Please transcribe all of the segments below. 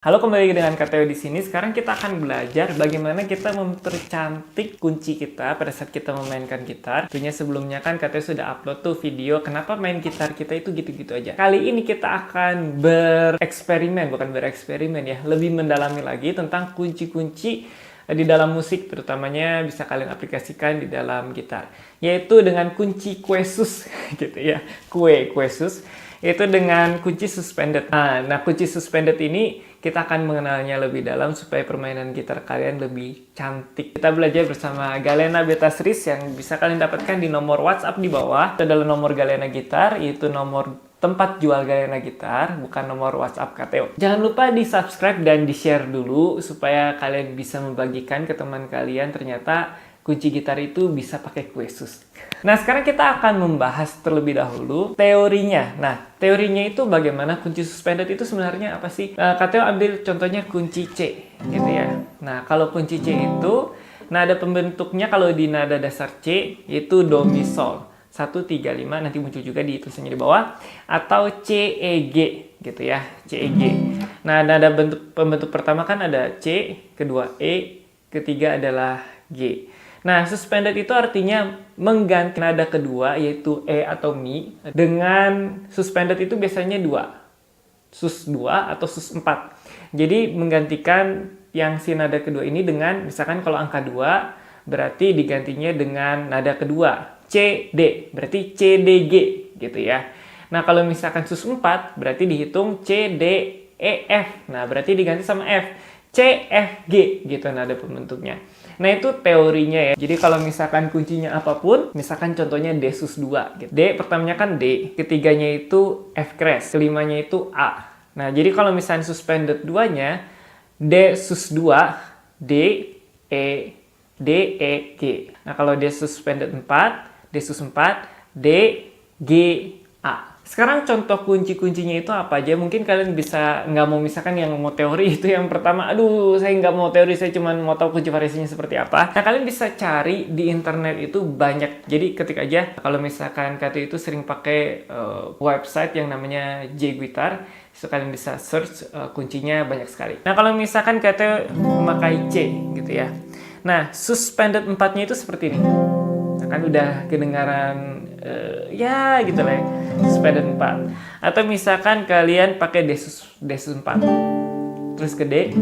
Halo, kembali lagi dengan KTO di sini. Sekarang kita akan belajar bagaimana kita mempercantik kunci kita pada saat kita memainkan gitar. Tentunya sebelumnya kan KTO sudah upload tuh video kenapa main gitar kita itu gitu-gitu aja. Kali ini kita akan bereksperimen ya, lebih mendalami lagi tentang kunci-kunci di dalam musik, terutamanya bisa kalian aplikasikan di dalam gitar, yaitu dengan kunci kue sus gitu ya, kue sus, yaitu dengan kunci suspended. Nah, kunci suspended ini kita akan mengenalnya lebih dalam supaya permainan gitar kalian lebih cantik. Kita belajar bersama Galena Beta Series yang bisa kalian dapatkan di nomor WhatsApp di bawah. Itu adalah nomor Galena Gitar, yaitu nomor tempat jual Galena Gitar, bukan nomor WhatsApp KTO. Jangan lupa di subscribe dan di share dulu supaya kalian bisa membagikan ke teman kalian ternyata kunci gitar itu bisa pakai kue sus. Nah, sekarang kita akan membahas terlebih dahulu teorinya. Nah, teorinya itu bagaimana kunci suspended itu sebenarnya apa sih? KTO ambil contohnya kunci C, gitu ya. Nah, kalau kunci C itu nada pembentuknya kalau di nada dasar C itu do mi sol 1 3 5, nanti muncul juga di tulisannya di bawah, atau C E G gitu ya, C E G. Nah, nada pembentuk pertama kan ada C, kedua E, ketiga adalah G. Nah, suspended itu artinya mengganti nada kedua, yaitu E atau Mi, dengan suspended itu biasanya 2. Sus 2 atau sus 4. Jadi, menggantikan yang si nada kedua ini dengan, misalkan kalau angka 2, berarti digantinya dengan nada kedua, C, D. Berarti C, D, G, gitu ya. Nah, kalau misalkan sus 4, berarti dihitung C, D, E, F. Nah, berarti diganti sama F. C, F, G, gitu nada pembentuknya. Nah, itu teorinya ya. Jadi kalau misalkan kuncinya apapun, misalkan contohnya D sus 2. Gitu. D pertamanya kan D, ketiganya itu F crash, kelimanya itu A. Nah, jadi kalau misalkan suspended 2-nya, D sus 2, D, E, D, E, G. Nah, kalau D suspended 4, D sus 4, D, G, A. Sekarang contoh kunci-kuncinya itu apa aja? Mungkin kalian bisa nggak mau, misalkan yang mau teori itu yang pertama, aduh saya nggak mau teori, saya cuma mau tahu kunci variasinya seperti apa. Nah, kalian bisa cari di internet itu banyak. Jadi ketik aja, kalau misalkan KTO itu sering pakai website yang namanya J-Guitar, so kalian bisa search kuncinya banyak sekali. Nah, kalau misalkan KTO memakai C gitu ya. Nah, suspended 4-nya itu seperti ini. Nah, kan udah kedengaran ya gitu lah ya, suspended 4. Atau misalkan kalian pakai D sus 4, terus ke D,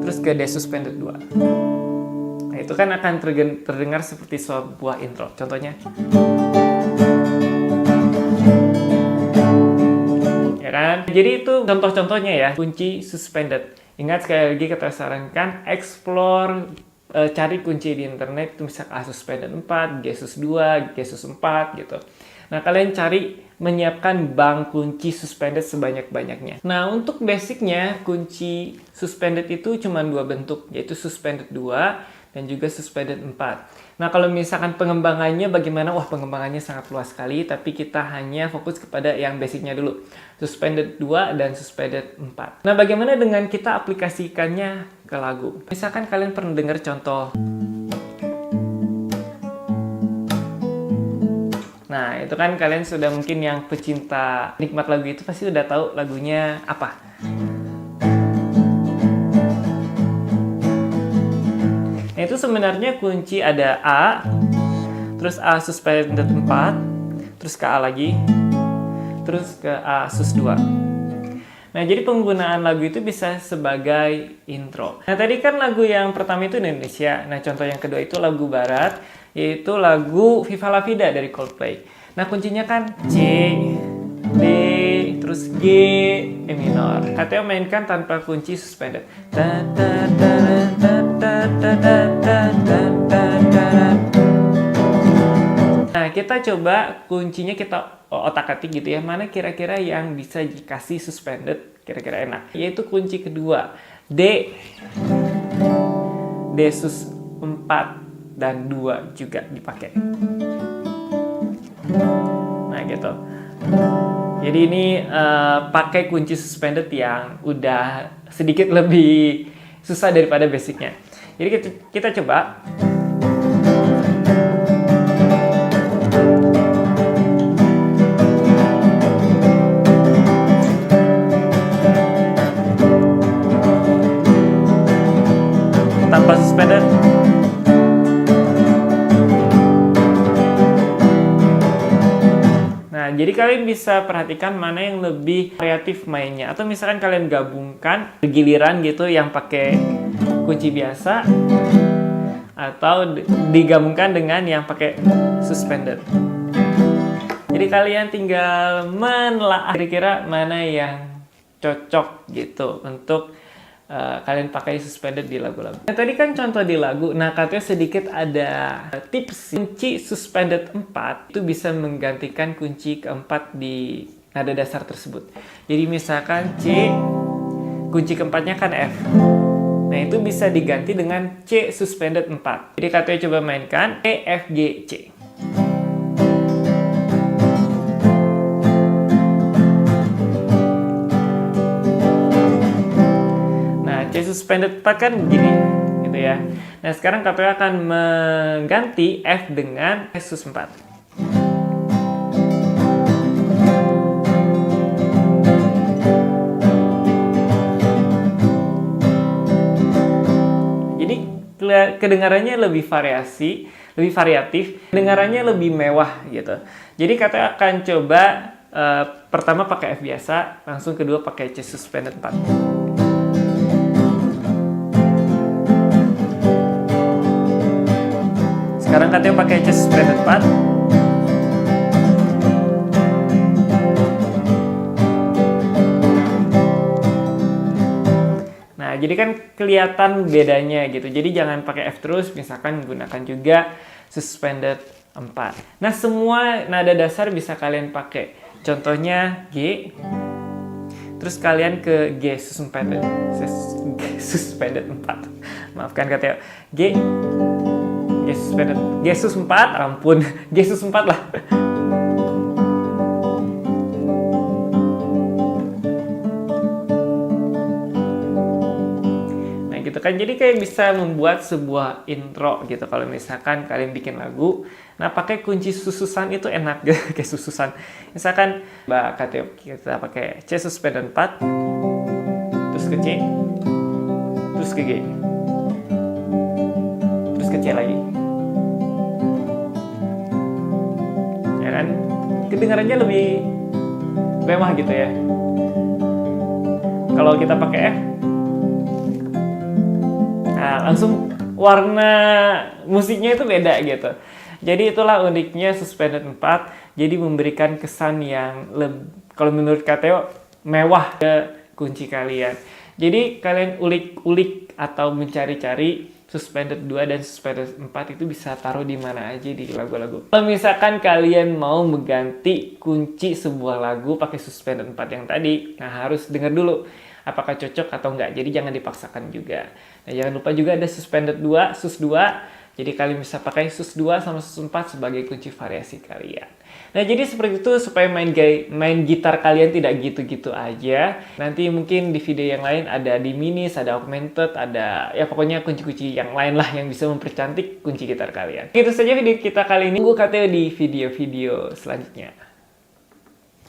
terus ke D suspended 2. Nah, itu kan akan terdengar seperti sebuah intro. Contohnya, ya kan? Jadi itu contoh-contohnya ya, kunci suspended. Ingat, sekali lagi kita sarankan explore, cari kunci di internet itu misalnya A suspended 4, G sus 2, G sus 4 gitu. Nah, kalian cari menyiapkan bank kunci suspended sebanyak-banyaknya. Nah, untuk basicnya kunci suspended itu cuma 2 bentuk, yaitu suspended 2 dan juga suspended 4. Nah, kalau misalkan pengembangannya bagaimana? Wah, pengembangannya sangat luas sekali, tapi kita hanya fokus kepada yang basicnya dulu. Suspended 2 dan suspended 4. Nah, bagaimana dengan kita aplikasikannya ke lagu? Misalkan kalian pernah dengar contoh. Nah, itu kan kalian sudah, mungkin yang pecinta nikmat lagu itu pasti udah tahu lagunya apa. Nah, itu sebenarnya kunci ada A, terus A suspended 4, terus ke A lagi, terus ke A sus 2. Nah, jadi penggunaan lagu itu bisa sebagai intro. Nah, tadi kan lagu yang pertama itu Indonesia. Nah, contoh yang kedua itu lagu barat, yaitu lagu Viva La Vida dari Coldplay. Nah, kuncinya kan C, D, terus G, E minor. KTO mainkan tanpa kunci suspended. Nah, kita coba kuncinya kita otak-atik gitu ya, mana kira-kira yang bisa dikasih suspended, kira-kira enak. Yaitu kunci kedua, D, D sus 4 dan 2 juga dipakai. Nah, gitu. Jadi ini pakai kunci suspended yang udah sedikit lebih susah daripada basicnya. Jadi kita coba. suspended. Nah, jadi kalian bisa perhatikan mana yang lebih kreatif mainnya. Atau misalkan kalian gabungkan giliran gitu yang pakai kunci biasa atau digabungkan dengan yang pakai suspended. Jadi kalian tinggal menelaah kira-kira mana yang cocok gitu untuk kalian pakai suspended di lagu-lagu. Nah, tadi kan contoh di lagu, nah katanya sedikit ada tips. Kunci suspended 4 itu bisa menggantikan kunci keempat di nada dasar tersebut. Jadi misalkan C, kunci keempatnya kan F. Nah itu bisa diganti dengan C suspended 4. Jadi katanya coba mainkan E, F, G, C. C suspended 4 kan gini gitu ya. Nah sekarang KPU akan mengganti F dengan S sus 4. Jadi kedengarannya lebih variatif, kedengarannya lebih mewah gitu. Jadi KPU akan coba pertama pakai F biasa, langsung kedua pakai C suspended 4. Sekarang katanya pakai C suspended 4. Nah, jadi kan kelihatan bedanya gitu. Jadi jangan pakai F terus, misalkan gunakan juga suspended 4. Nah, semua nada dasar bisa kalian pakai. Contohnya G, terus kalian ke G suspended 4. Maafkan katanya G Yesus 4, ampun, Yesus 4 lah. Nah gitu kan, jadi kayak bisa membuat sebuah intro gitu. Kalau misalkan kalian bikin lagu, nah pakai kunci sususan itu enak gitu, kayak sususan. Misalkan kita pakai C suspended 4, terus ke C, terus ke G, terus ke C lagi. Kedengarannya lebih mewah gitu ya. Kalau kita pakai F, nah langsung warna musiknya itu beda gitu. Jadi itulah uniknya suspended 4. Jadi memberikan kesan yang kalau menurut Kateo mewah ke kunci kalian. Jadi kalian ulik-ulik atau mencari-cari suspended 2 dan suspended 4 itu bisa taruh di mana aja di lagu-lagu. Kalau misalkan kalian mau mengganti kunci sebuah lagu pakai suspended 4 yang tadi, nah harus dengar dulu apakah cocok atau enggak. Jadi jangan dipaksakan juga. Nah, jangan lupa juga ada suspended 2, sus 2. Jadi kalian bisa pakai sus 2 sama sus 4 sebagai kunci variasi kalian. Nah, jadi seperti itu supaya main gitar kalian tidak gitu-gitu aja. Nanti mungkin di video yang lain ada diminis, ada augmented, ada ya pokoknya kunci-kunci yang lain lah yang bisa mempercantik kunci gitar kalian. Itu saja video kita kali ini. Tunggu katanya di video-video selanjutnya.